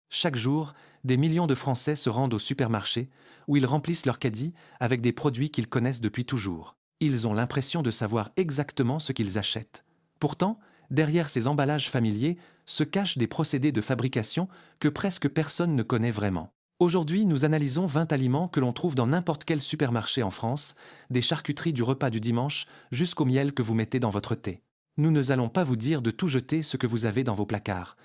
Chaque jour, des millions de Français se rendent au supermarché, où ils remplissent leur caddie avec des produits qu'ils connaissent depuis toujours. Ils ont l'impression de savoir exactement ce qu'ils achètent. Pourtant, derrière ces emballages familiers se cachent des procédés de fabrication que presque personne ne connaît vraiment. Aujourd'hui, nous analysons 20 aliments que l'on trouve dans n'importe quel supermarché en France, des charcuteries du repas du dimanche jusqu'au miel que vous mettez dans votre thé. Nous ne allons pas vous dire de tout jeter ce que vous avez dans vos placards.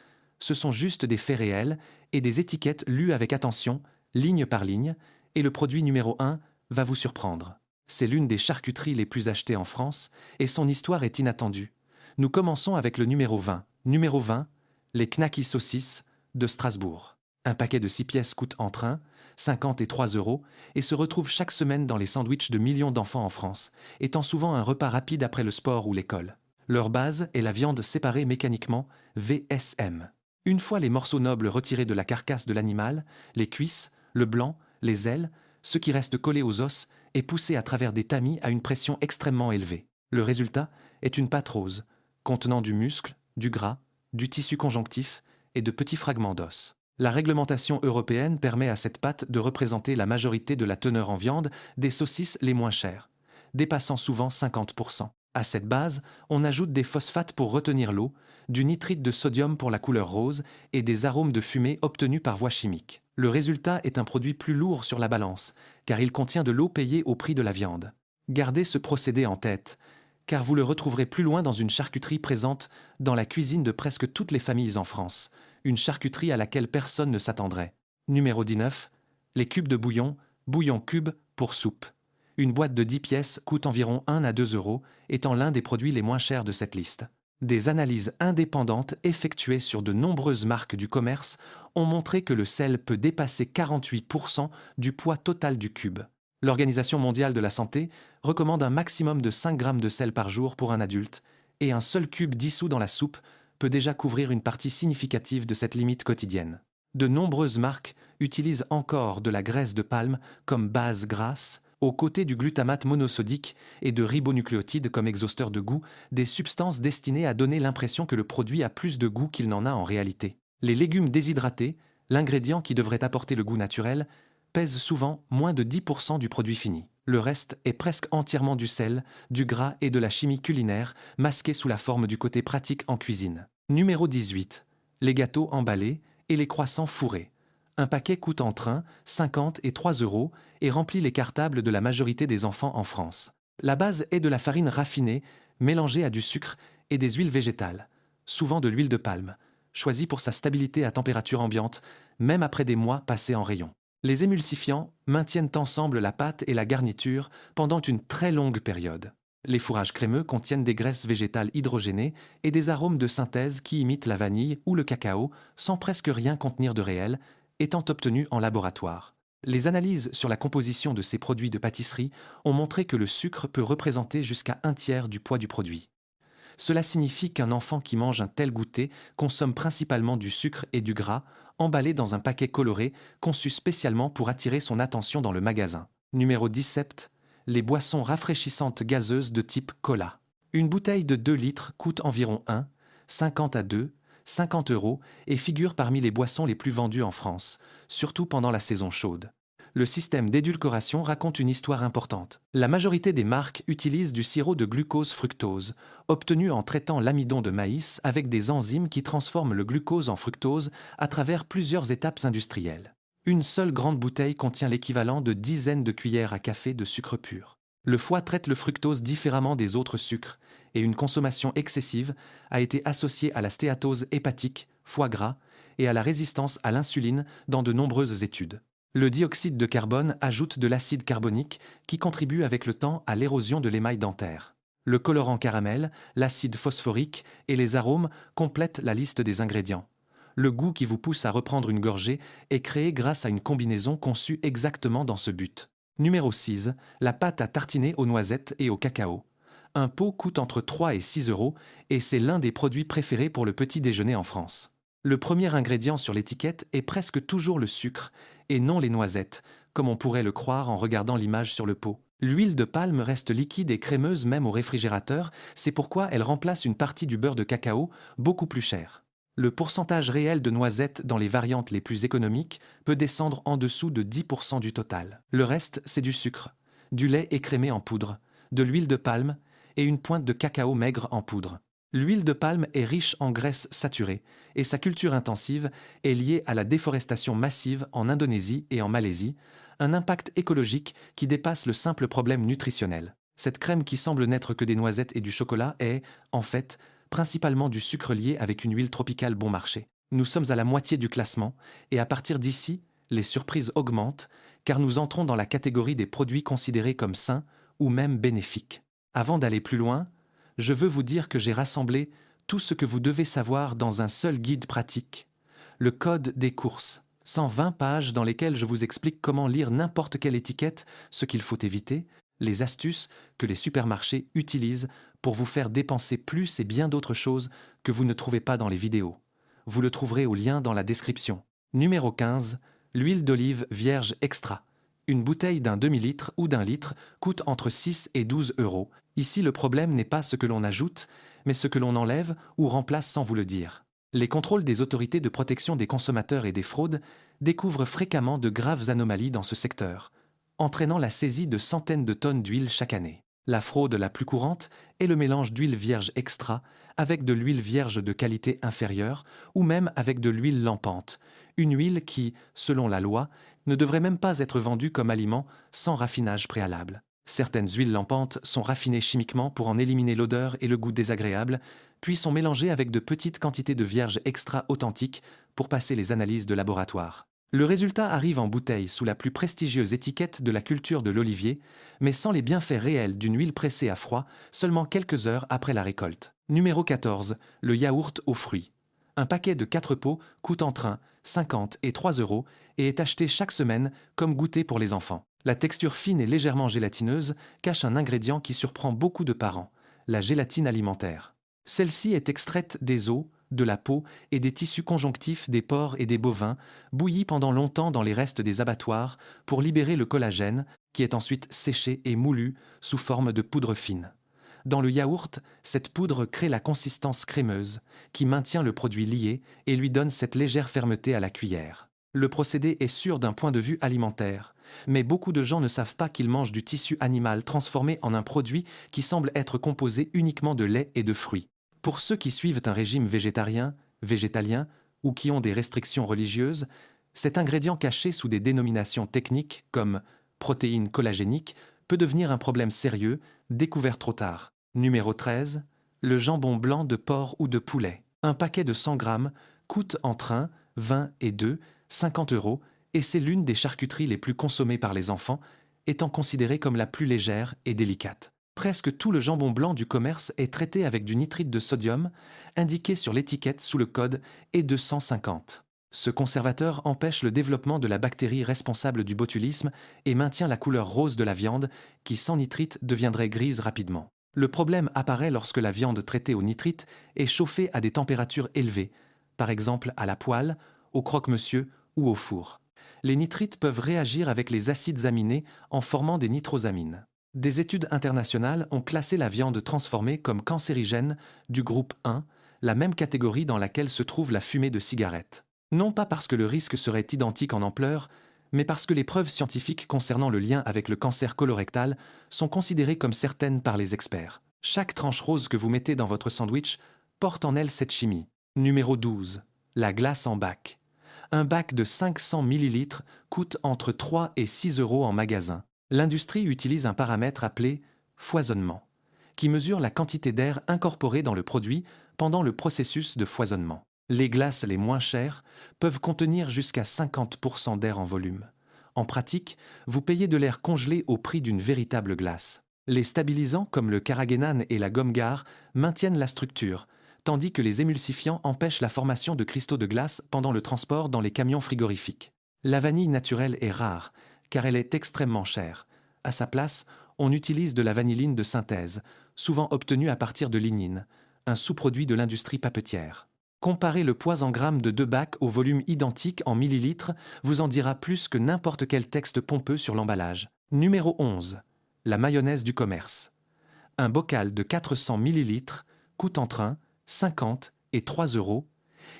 Ce sont juste des faits réels et des étiquettes lues avec attention, ligne par ligne, et le produit numéro 1 va vous surprendre. C'est l'une des charcuteries les plus achetées en France et son histoire est inattendue. Nous commençons avec le numéro 20. Numéro 20, les Knacky saucisses de Strasbourg. Un paquet de 6 pièces coûte entre 1, 50 et 3 euros et se retrouve chaque semaine dans les sandwichs de millions d'enfants en France, étant souvent un repas rapide après le sport ou l'école. Leur base est la viande séparée mécaniquement, VSM. Une fois les morceaux nobles retirés de la carcasse de l'animal, les cuisses, le blanc, les ailes, ce qui reste collé aux os est poussé à travers des tamis à une pression extrêmement élevée. Le résultat est une pâte rose, contenant du muscle, du gras, du tissu conjonctif et de petits fragments d'os. La réglementation européenne permet à cette pâte de représenter la majorité de la teneur en viande des saucisses les moins chères, dépassant souvent 50%. À cette base, on ajoute des phosphates pour retenir l'eau, du nitrite de sodium pour la couleur rose et des arômes de fumée obtenus par voie chimique. Le résultat est un produit plus lourd sur la balance, car il contient de l'eau payée au prix de la viande. Gardez ce procédé en tête, car vous le retrouverez plus loin dans une charcuterie présente dans la cuisine de presque toutes les familles en France, une charcuterie à laquelle personne ne s'attendrait. Numéro 19, les cubes de bouillon, bouillon cube pour soupe. Une boîte de 10 pièces coûte environ 1 à 2 euros, étant l'un des produits les moins chers de cette liste. Des analyses indépendantes effectuées sur de nombreuses marques du commerce ont montré que le sel peut dépasser 48% du poids total du cube. L'Organisation mondiale de la santé recommande un maximum de 5 grammes de sel par jour pour un adulte, et un seul cube dissous dans la soupe peut déjà couvrir une partie significative de cette limite quotidienne. De nombreuses marques utilisent encore de la graisse de palme comme base grasse, aux côtés du glutamate monosodique et de ribonucléotides comme exhausteur de goût, des substances destinées à donner l'impression que le produit a plus de goût qu'il n'en a en réalité. Les légumes déshydratés, l'ingrédient qui devrait apporter le goût naturel, pèsent souvent moins de 10% du produit fini. Le reste est presque entièrement du sel, du gras et de la chimie culinaire, masqués sous la forme du côté pratique en cuisine. Numéro 18. Les gâteaux emballés et les croissants fourrés. Un paquet coûte entre 1, 50 et 3 euros et remplit les cartables de la majorité des enfants en France. La base est de la farine raffinée, mélangée à du sucre et des huiles végétales, souvent de l'huile de palme, choisie pour sa stabilité à température ambiante, même après des mois passés en rayon. Les émulsifiants maintiennent ensemble la pâte et la garniture pendant une très longue période. Les fourrages crémeux contiennent des graisses végétales hydrogénées et des arômes de synthèse qui imitent la vanille ou le cacao sans presque rien contenir de réel, étant obtenus en laboratoire. Les analyses sur la composition de ces produits de pâtisserie ont montré que le sucre peut représenter jusqu'à 1/3 du poids du produit. Cela signifie qu'un enfant qui mange un tel goûter consomme principalement du sucre et du gras, emballés dans un paquet coloré conçu spécialement pour attirer son attention dans le magasin. Numéro 17. Les boissons rafraîchissantes gazeuses de type cola. Une bouteille de 2 litres coûte environ 1, 50 à 2, 50 euros et figure parmi les boissons les plus vendues en France, surtout pendant la saison chaude. Le système d'édulcoration raconte une histoire importante. La majorité des marques utilisent du sirop de glucose-fructose, obtenu en traitant l'amidon de maïs avec des enzymes qui transforment le glucose en fructose à travers plusieurs étapes industrielles. Une seule grande bouteille contient l'équivalent de dizaines de cuillères à café de sucre pur. Le foie traite le fructose différemment des autres sucres, et une consommation excessive a été associée à la stéatose hépatique, foie gras, et à la résistance à l'insuline dans de nombreuses études. Le dioxyde de carbone ajoute de l'acide carbonique qui contribue avec le temps à l'érosion de l'émail dentaire. Le colorant caramel, l'acide phosphorique et les arômes complètent la liste des ingrédients. Le goût qui vous pousse à reprendre une gorgée est créé grâce à une combinaison conçue exactement dans ce but. Numéro 6. La pâte à tartiner aux noisettes et au cacao. Un pot coûte entre 3 et 6 euros et c'est l'un des produits préférés pour le petit déjeuner en France. Le premier ingrédient sur l'étiquette est presque toujours le sucre et non les noisettes, comme on pourrait le croire en regardant l'image sur le pot. L'huile de palme reste liquide et crémeuse même au réfrigérateur, c'est pourquoi elle remplace une partie du beurre de cacao, beaucoup plus cher. Le pourcentage réel de noisettes dans les variantes les plus économiques peut descendre en dessous de 10% du total. Le reste, c'est du sucre, du lait écrémé en poudre, de l'huile de palme et une pointe de cacao maigre en poudre. L'huile de palme est riche en graisses saturées et sa culture intensive est liée à la déforestation massive en Indonésie et en Malaisie, un impact écologique qui dépasse le simple problème nutritionnel. Cette crème qui semble n'être que des noisettes et du chocolat est, en fait, principalement du sucre lié avec une huile tropicale bon marché. Nous sommes à la moitié du classement et à partir d'ici, les surprises augmentent car nous entrons dans la catégorie des produits considérés comme sains ou même bénéfiques. Avant d'aller plus loin, je veux vous dire que j'ai rassemblé tout ce que vous devez savoir dans un seul guide pratique, le code des courses. 120 pages dans lesquelles je vous explique comment lire n'importe quelle étiquette, ce qu'il faut éviter, les astuces que les supermarchés utilisent pour vous faire dépenser plus et bien d'autres choses que vous ne trouvez pas dans les vidéos. Vous le trouverez au lien dans la description. Numéro 15, l'huile d'olive vierge extra. Une bouteille d'un demi-litre ou d'un litre coûte entre 6 et 12 euros. Ici, le problème n'est pas ce que l'on ajoute, mais ce que l'on enlève ou remplace sans vous le dire. Les contrôles des autorités de protection des consommateurs et des fraudes découvrent fréquemment de graves anomalies dans ce secteur, entraînant la saisie de centaines de tonnes d'huile chaque année. La fraude la plus courante est le mélange d'huile vierge extra avec de l'huile vierge de qualité inférieure ou même avec de l'huile lampante, une huile qui, selon la loi, ne devrait même pas être vendue comme aliment sans raffinage préalable. Certaines huiles lampantes sont raffinées chimiquement pour en éliminer l'odeur et le goût désagréable, puis sont mélangées avec de petites quantités de vierge extra authentique pour passer les analyses de laboratoire. Le résultat arrive en bouteille sous la plus prestigieuse étiquette de la culture de l'olivier, mais sans les bienfaits réels d'une huile pressée à froid seulement quelques heures après la récolte. Numéro 14, le yaourt aux fruits. Un paquet de 4 pots coûte entre 1, 50 et 3 euros et est acheté chaque semaine comme goûter pour les enfants. La texture fine et légèrement gélatineuse cache un ingrédient qui surprend beaucoup de parents, la gélatine alimentaire. Celle-ci est extraite des os, de la peau et des tissus conjonctifs des porcs et des bovins, bouillis pendant longtemps dans les restes des abattoirs pour libérer le collagène, qui est ensuite séché et moulu sous forme de poudre fine. Dans le yaourt, cette poudre crée la consistance crémeuse, qui maintient le produit lié et lui donne cette légère fermeté à la cuillère. Le procédé est sûr d'un point de vue alimentaire, mais beaucoup de gens ne savent pas qu'ils mangent du tissu animal transformé en un produit qui semble être composé uniquement de lait et de fruits. Pour ceux qui suivent un régime végétarien, végétalien ou qui ont des restrictions religieuses, cet ingrédient caché sous des dénominations techniques comme protéines collagéniques peut devenir un problème sérieux, découvert trop tard. Numéro 13, le jambon blanc de porc ou de poulet. Un paquet de 100 grammes coûte entre 1, 20 et 2, 50 euros et c'est l'une des charcuteries les plus consommées par les enfants, étant considérée comme la plus légère et délicate. Presque tout le jambon blanc du commerce est traité avec du nitrite de sodium, indiqué sur l'étiquette sous le code E250. Ce conservateur empêche le développement de la bactérie responsable du botulisme et maintient la couleur rose de la viande, qui sans nitrite deviendrait grise rapidement. Le problème apparaît lorsque la viande traitée au nitrite est chauffée à des températures élevées, par exemple à la poêle, au croque-monsieur ou au four. Les nitrites peuvent réagir avec les acides aminés en formant des nitrosamines. Des études internationales ont classé la viande transformée comme cancérigène du groupe 1, la même catégorie dans laquelle se trouve la fumée de cigarette. Non pas parce que le risque serait identique en ampleur, mais parce que les preuves scientifiques concernant le lien avec le cancer colorectal sont considérées comme certaines par les experts. Chaque tranche rose que vous mettez dans votre sandwich porte en elle cette chimie. Numéro 12. La glace en bac. Un bac de 500 ml coûte entre 3 et 6 euros en magasin. L'industrie utilise un paramètre appelé foisonnement, qui mesure la quantité d'air incorporée dans le produit pendant le processus de foisonnement. Les glaces les moins chères peuvent contenir jusqu'à 50% d'air en volume. En pratique, vous payez de l'air congelé au prix d'une véritable glace. Les stabilisants comme le carragénane et la gomme gare maintiennent la structure, tandis que les émulsifiants empêchent la formation de cristaux de glace pendant le transport dans les camions frigorifiques. La vanille naturelle est rare, car elle est extrêmement chère. À sa place, on utilise de la vanilline de synthèse, souvent obtenue à partir de lignine, un sous-produit de l'industrie papetière. Comparer le poids en grammes de 2 bacs au volume identique en millilitres vous en dira plus que n'importe quel texte pompeux sur l'emballage. Numéro 11. La mayonnaise du commerce. Un bocal de 400 ml coûte entre 1, 50 et 3 euros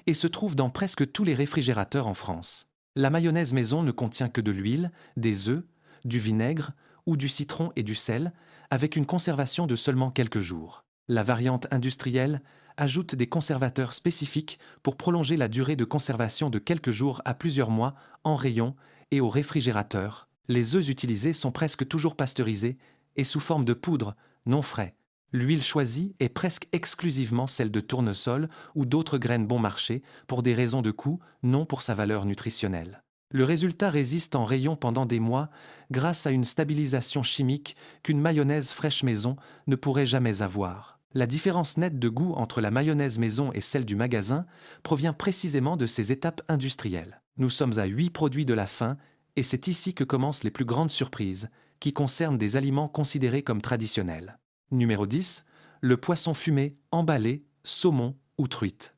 et se trouve dans presque tous les réfrigérateurs en France. La mayonnaise maison ne contient que de l'huile, des œufs, du vinaigre ou du citron et du sel, avec une conservation de seulement quelques jours. La variante industrielle ajoute des conservateurs spécifiques pour prolonger la durée de conservation de quelques jours à plusieurs mois en rayon et au réfrigérateur. Les œufs utilisés sont presque toujours pasteurisés et sous forme de poudre, non frais. L'huile choisie est presque exclusivement celle de tournesol ou d'autres graines bon marché pour des raisons de coût, non pour sa valeur nutritionnelle. Le résultat résiste en rayon pendant des mois grâce à une stabilisation chimique qu'une mayonnaise fraîche maison ne pourrait jamais avoir. La différence nette de goût entre la mayonnaise maison et celle du magasin provient précisément de ces étapes industrielles. Nous sommes à 8 produits de la fin et c'est ici que commencent les plus grandes surprises, qui concernent des aliments considérés comme traditionnels. Numéro 10. Le poisson fumé, emballé, saumon ou truite.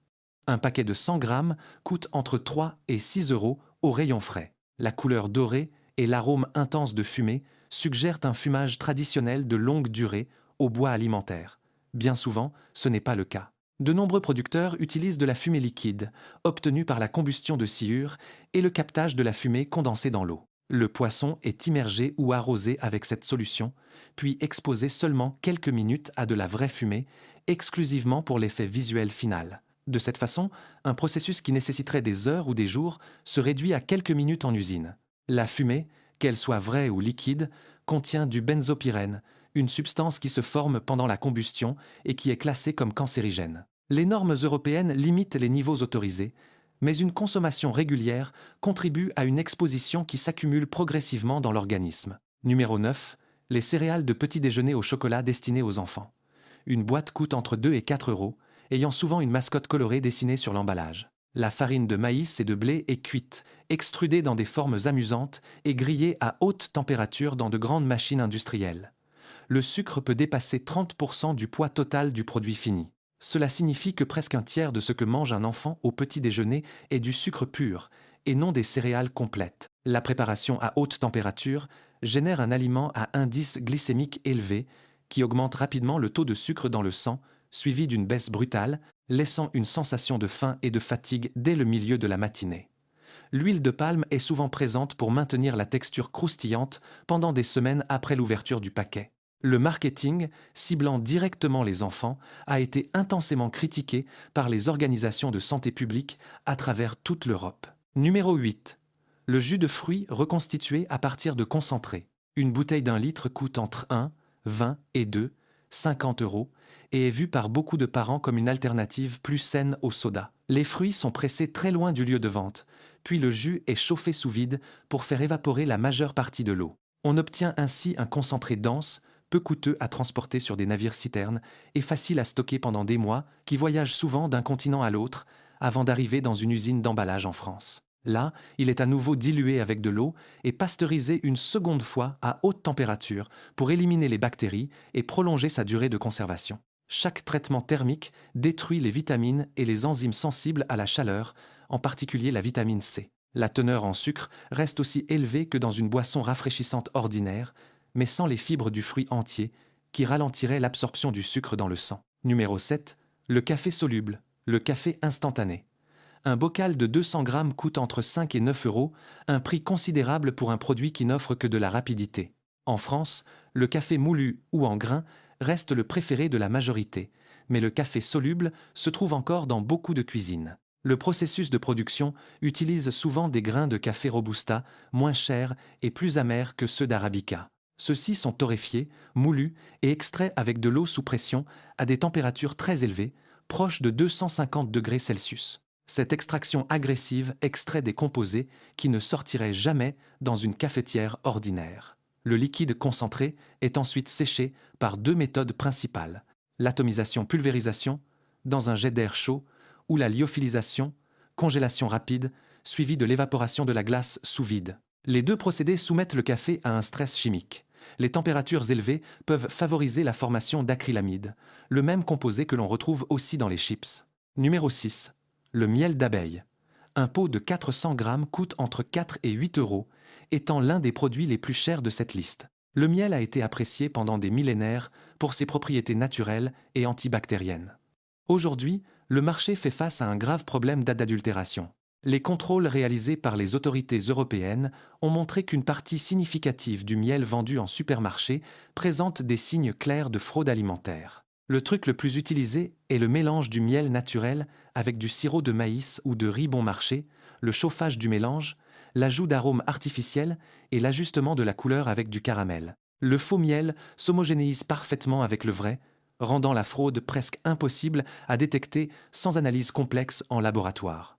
Un paquet de 100 grammes coûte entre 3 et 6 euros au rayon frais. La couleur dorée et l'arôme intense de fumée suggèrent un fumage traditionnel de longue durée au bois alimentaire. Bien souvent, ce n'est pas le cas. De nombreux producteurs utilisent de la fumée liquide, obtenue par la combustion de sciure et le captage de la fumée condensée dans l'eau. Le poisson est immergé ou arrosé avec cette solution, puis exposé seulement quelques minutes à de la vraie fumée, exclusivement pour l'effet visuel final. De cette façon, un processus qui nécessiterait des heures ou des jours se réduit à quelques minutes en usine. La fumée, qu'elle soit vraie ou liquide, contient du benzopyrène, une substance qui se forme pendant la combustion et qui est classée comme cancérigène. Les normes européennes limitent les niveaux autorisés, mais une consommation régulière contribue à une exposition qui s'accumule progressivement dans l'organisme. Numéro 9. Les céréales de petit déjeuner au chocolat destinées aux enfants. Une boîte coûte entre 2 et 4 euros, ayant souvent une mascotte colorée dessinée sur l'emballage. La farine de maïs et de blé est cuite, extrudée dans des formes amusantes et grillée à haute température dans de grandes machines industrielles. Le sucre peut dépasser 30% du poids total du produit fini. Cela signifie que presque un tiers de ce que mange un enfant au petit déjeuner est du sucre pur, et non des céréales complètes. La préparation à haute température génère un aliment à indice glycémique élevé, qui augmente rapidement le taux de sucre dans le sang, suivi d'une baisse brutale, laissant une sensation de faim et de fatigue dès le milieu de la matinée. L'huile de palme est souvent présente pour maintenir la texture croustillante pendant des semaines après l'ouverture du paquet. Le marketing, ciblant directement les enfants, a été intensément critiqué par les organisations de santé publique à travers toute l'Europe. Numéro 8. Le jus de fruits reconstitué à partir de concentré. Une bouteille d'1 litre coûte entre 1, 20 et 2, 50 euros et est vue par beaucoup de parents comme une alternative plus saine au soda. Les fruits sont pressés très loin du lieu de vente, puis le jus est chauffé sous vide pour faire évaporer la majeure partie de l'eau. On obtient ainsi un concentré dense, peu coûteux à transporter sur des navires-citernes et facile à stocker pendant des mois, qui voyagent souvent d'un continent à l'autre avant d'arriver dans une usine d'emballage en France. Là, il est à nouveau dilué avec de l'eau et pasteurisé une seconde fois à haute température pour éliminer les bactéries et prolonger sa durée de conservation. Chaque traitement thermique détruit les vitamines et les enzymes sensibles à la chaleur, en particulier la vitamine C. La teneur en sucre reste aussi élevée que dans une boisson rafraîchissante ordinaire, mais sans les fibres du fruit entier, qui ralentiraient l'absorption du sucre dans le sang. Numéro 7. Le café soluble, le café instantané. Un bocal de 200 grammes coûte entre 5 et 9 euros, un prix considérable pour un produit qui n'offre que de la rapidité. En France, le café moulu ou en grains reste le préféré de la majorité, mais le café soluble se trouve encore dans beaucoup de cuisines. Le processus de production utilise souvent des grains de café robusta, moins chers et plus amers que ceux d'arabica. Ceux-ci sont torréfiés, moulus et extraits avec de l'eau sous pression à des températures très élevées, proches de 250 degrés Celsius. Cette extraction agressive extrait des composés qui ne sortiraient jamais dans une cafetière ordinaire. Le liquide concentré est ensuite séché par 2 méthodes principales, l'atomisation-pulvérisation, dans un jet d'air chaud, ou la lyophilisation, congélation rapide, suivie de l'évaporation de la glace sous vide. Les 2 procédés soumettent le café à un stress chimique. Les températures élevées peuvent favoriser la formation d'acrylamide, le même composé que l'on retrouve aussi dans les chips. Numéro 6. Le miel d'abeille. Un pot de 400 grammes coûte entre 4 et 8 euros, étant l'un des produits les plus chers de cette liste. Le miel a été apprécié pendant des millénaires pour ses propriétés naturelles et antibactériennes. Aujourd'hui, le marché fait face à un grave problème d'adultération. Les contrôles réalisés par les autorités européennes ont montré qu'une partie significative du miel vendu en supermarché présente des signes clairs de fraude alimentaire. Le truc le plus utilisé est le mélange du miel naturel avec du sirop de maïs ou de riz bon marché, le chauffage du mélange, l'ajout d'arômes artificiels et l'ajustement de la couleur avec du caramel. Le faux miel s'homogénéise parfaitement avec le vrai, rendant la fraude presque impossible à détecter sans analyse complexe en laboratoire.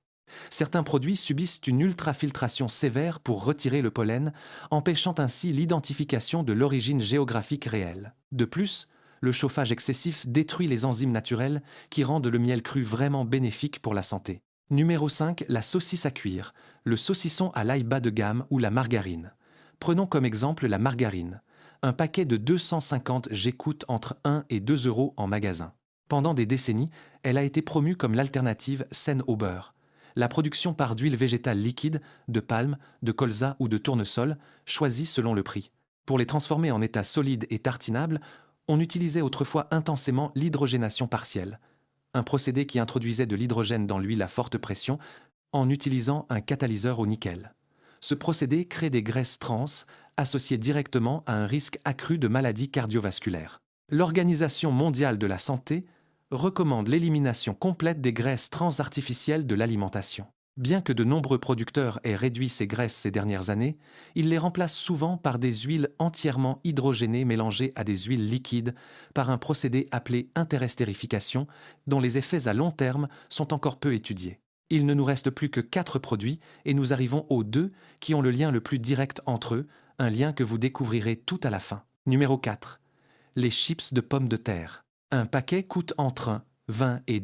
Certains produits subissent une ultrafiltration sévère pour retirer le pollen, empêchant ainsi l'identification de l'origine géographique réelle. De plus, le chauffage excessif détruit les enzymes naturelles qui rendent le miel cru vraiment bénéfique pour la santé. Numéro 5, la saucisse à cuire, le saucisson à l'ail bas de gamme ou la margarine. Prenons comme exemple la margarine. Un paquet de 250 G coûte entre 1 et 2 euros en magasin. Pendant des décennies, elle a été promue comme l'alternative saine au beurre. La production part d'huile végétale liquide, de palme, de colza ou de tournesol, choisie selon le prix. Pour les transformer en état solide et tartinable, on utilisait autrefois intensément l'hydrogénation partielle, un procédé qui introduisait de l'hydrogène dans l'huile à forte pression en utilisant un catalyseur au nickel. Ce procédé crée des graisses trans associées directement à un risque accru de maladies cardiovasculaires. L'Organisation mondiale de la santé recommande l'élimination complète des graisses trans artificielles de l'alimentation. Bien que de nombreux producteurs aient réduit ces graisses ces dernières années, ils les remplacent souvent par des huiles entièrement hydrogénées mélangées à des huiles liquides par un procédé appelé interestérification, dont les effets à long terme sont encore peu étudiés. Il ne nous reste plus que 4 produits et nous arrivons aux 2 qui ont le lien le plus direct entre eux, un lien que vous découvrirez tout à la fin. Numéro 4. Les chips de pommes de terre. Un paquet coûte entre 20 et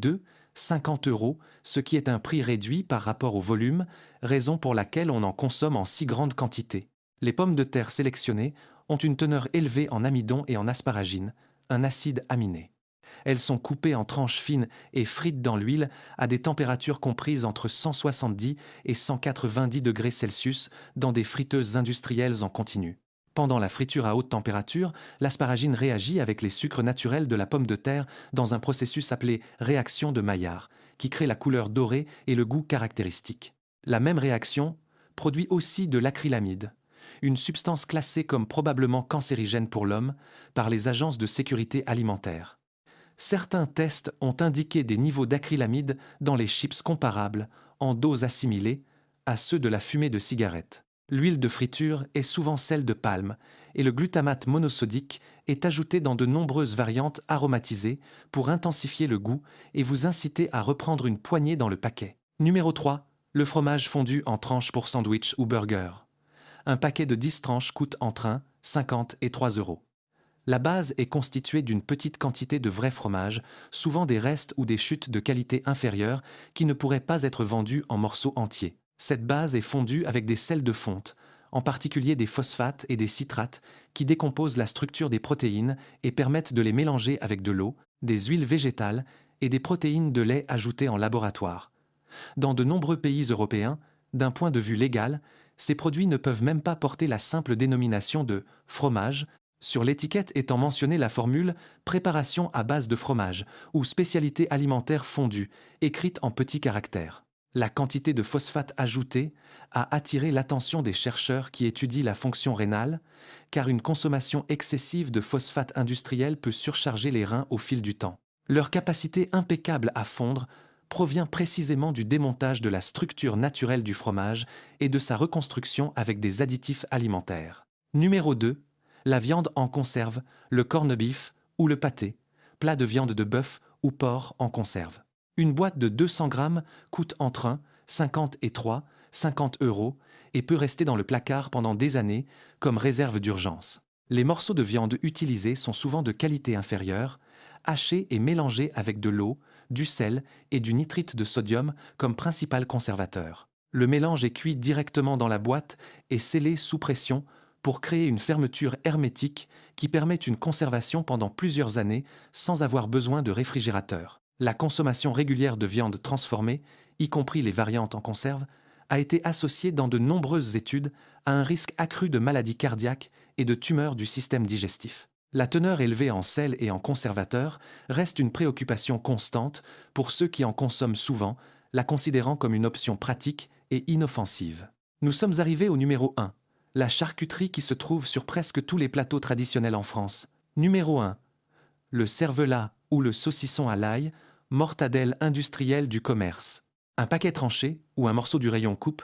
50 euros, ce qui est un prix réduit par rapport au volume, raison pour laquelle on en consomme en si grande quantité. Les pommes de terre sélectionnées ont une teneur élevée en amidon et en asparagine, un acide aminé. Elles sont coupées en tranches fines et frites dans l'huile à des températures comprises entre 170 et 190 degrés Celsius dans des friteuses industrielles en continu. Pendant la friture à haute température, l'asparagine réagit avec les sucres naturels de la pomme de terre dans un processus appelé réaction de Maillard, qui crée la couleur dorée et le goût caractéristique. La même réaction produit aussi de l'acrylamide, une substance classée comme probablement cancérigène pour l'homme par les agences de sécurité alimentaire. Certains tests ont indiqué des niveaux d'acrylamide dans les chips comparables, en doses assimilées, à ceux de la fumée de cigarette. L'huile de friture est souvent celle de palme et le glutamate monosodique est ajouté dans de nombreuses variantes aromatisées pour intensifier le goût et vous inciter à reprendre une poignée dans le paquet. Numéro 3. Le fromage fondu en tranches pour sandwich ou burger. Un paquet de 10 tranches coûte entre 50 et 3 euros. La base est constituée d'une petite quantité de vrai fromage, souvent des restes ou des chutes de qualité inférieure qui ne pourraient pas être vendus en morceaux entiers. Cette base est fondue avec des sels de fonte, en particulier des phosphates et des citrates, qui décomposent la structure des protéines et permettent de les mélanger avec de l'eau, des huiles végétales et des protéines de lait ajoutées en laboratoire. Dans de nombreux pays européens, d'un point de vue légal, ces produits ne peuvent même pas porter la simple dénomination de fromage, sur l'étiquette étant mentionnée la formule « préparation à base de fromage » ou « spécialité alimentaire fondue » écrite en petits caractères. La quantité de phosphate ajoutée a attiré l'attention des chercheurs qui étudient la fonction rénale, car une consommation excessive de phosphate industriel peut surcharger les reins au fil du temps. Leur capacité impeccable à fondre provient précisément du démontage de la structure naturelle du fromage et de sa reconstruction avec des additifs alimentaires. Numéro 2. La viande en conserve, le corned beef ou le pâté, plat de viande de bœuf ou porc en conserve. Une boîte de 200 grammes coûte entre 50 et 50 euros et peut rester dans le placard pendant des années comme réserve d'urgence. Les morceaux de viande utilisés sont souvent de qualité inférieure, hachés et mélangés avec de l'eau, du sel et du nitrite de sodium comme principal conservateur. Le mélange est cuit directement dans la boîte et scellé sous pression pour créer une fermeture hermétique qui permet une conservation pendant plusieurs années sans avoir besoin de réfrigérateur. La consommation régulière de viande transformée, y compris les variantes en conserve, a été associée dans de nombreuses études à un risque accru de maladies cardiaques et de tumeurs du système digestif. La teneur élevée en sel et en conservateurs reste une préoccupation constante pour ceux qui en consomment souvent, la considérant comme une option pratique et inoffensive. Nous sommes arrivés au numéro 1, la charcuterie qui se trouve sur presque tous les plateaux traditionnels en France. Numéro 1. Le cervelas ou le saucisson à l'ail, mortadelle industrielle du commerce. Un paquet tranché ou un morceau du rayon coupe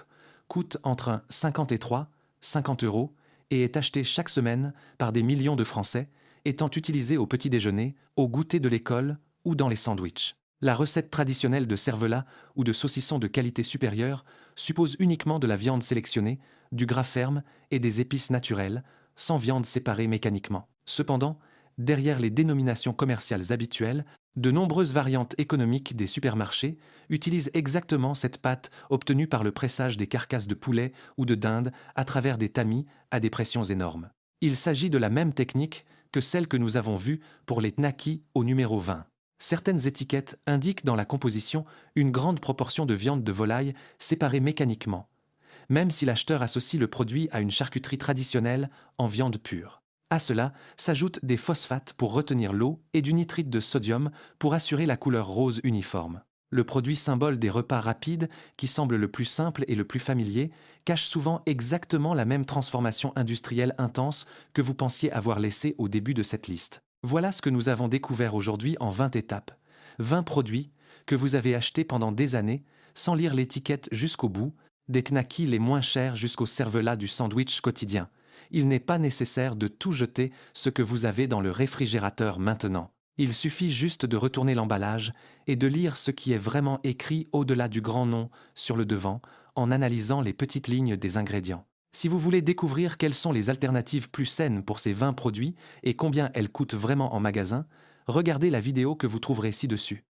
coûte entre 53 et 50 euros et est acheté chaque semaine par des millions de Français, étant utilisé au petit déjeuner, au goûter de l'école ou dans les sandwichs. La recette traditionnelle de cervelas ou de saucisson de qualité supérieure suppose uniquement de la viande sélectionnée, du gras ferme et des épices naturelles, sans viande séparée mécaniquement. Cependant, derrière les dénominations commerciales habituelles, de nombreuses variantes économiques des supermarchés utilisent exactement cette pâte obtenue par le pressage des carcasses de poulet ou de dinde à travers des tamis à des pressions énormes. Il s'agit de la même technique que celle que nous avons vue pour les knackis au numéro 20. Certaines étiquettes indiquent dans la composition une grande proportion de viande de volaille séparée mécaniquement, même si l'acheteur associe le produit à une charcuterie traditionnelle en viande pure. À cela s'ajoutent des phosphates pour retenir l'eau et du nitrite de sodium pour assurer la couleur rose uniforme. Le produit symbole des repas rapides, qui semble le plus simple et le plus familier, cache souvent exactement la même transformation industrielle intense que vous pensiez avoir laissée au début de cette liste. Voilà ce que nous avons découvert aujourd'hui en 20 étapes. 20 produits que vous avez achetés pendant des années, sans lire l'étiquette jusqu'au bout, des knackis les moins chers jusqu'au cervelas du sandwich quotidien. Il n'est pas nécessaire de tout jeter ce que vous avez dans le réfrigérateur maintenant. Il suffit juste de retourner l'emballage et de lire ce qui est vraiment écrit au-delà du grand nom sur le devant en analysant les petites lignes des ingrédients. Si vous voulez découvrir quelles sont les alternatives plus saines pour ces 20 produits et combien elles coûtent vraiment en magasin, regardez la vidéo que vous trouverez ci-dessus.